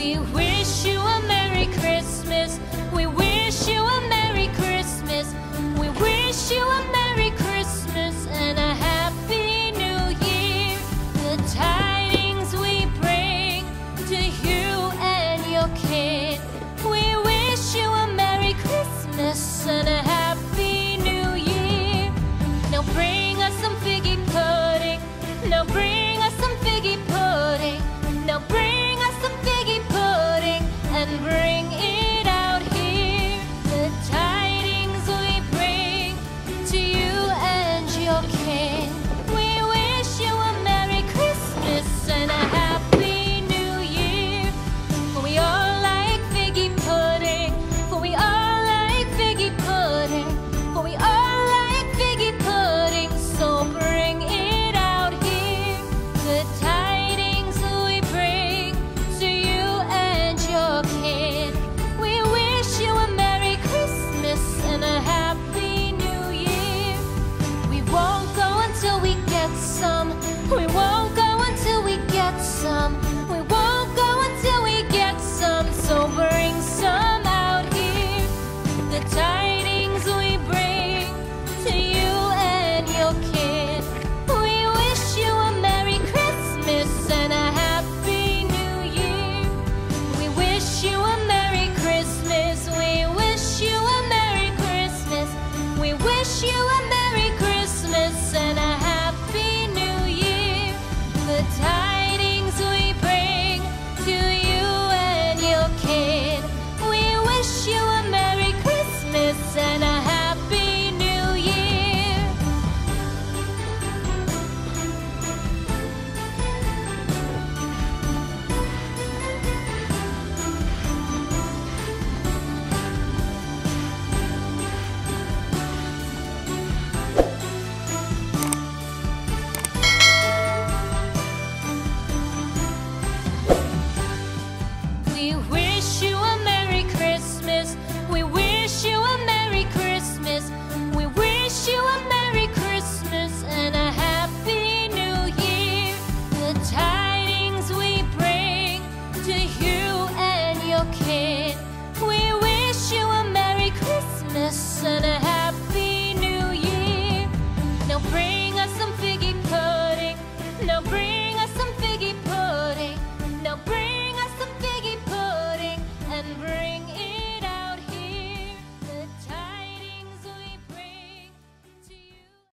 We wish you a Merry Christmas. We wish you a Merry Christmas. We wish you a Merry Christmas and a Happy New Year. The tidings we bring to you and your kid. We wish you a Merry Christmas and a Happy New Year. Now bring us some figgy pudding. Now bring us some figgy pudding. Now bring us some figgy pudding and bring it out here. The tidings we bring to you and your king. We wish you a Merry Christmas and a Happy New Year. For we all like figgy pudding. For we all like figgy pudding. For we all like figgy pudding. So bring it out here. The tidings we bring to you and your kid. We wish you a Merry Christmas and a Happy New Year. We won't go until we get some. We won't go until we get some. We won't go until we get some. So bring some out here. The tidings we bring to you and your kid. We wish you a Merry Christmas and a Happy New Year. We wish you a Merry Christmas. We wish you a Merry Christmas. We wish you a Merry Christmas and a Happy New Year. The tidings we bring to you and your kid. We wish you a Merry Christmas and a Happy New Year. We wish you a Merry Christmas. We wish you a Merry Christmas. We wish you a Merry Christmas and a Happy New Year. The tidings we bring to you and your kid. We wish you a Merry Christmas and a Happy New Year. Now bring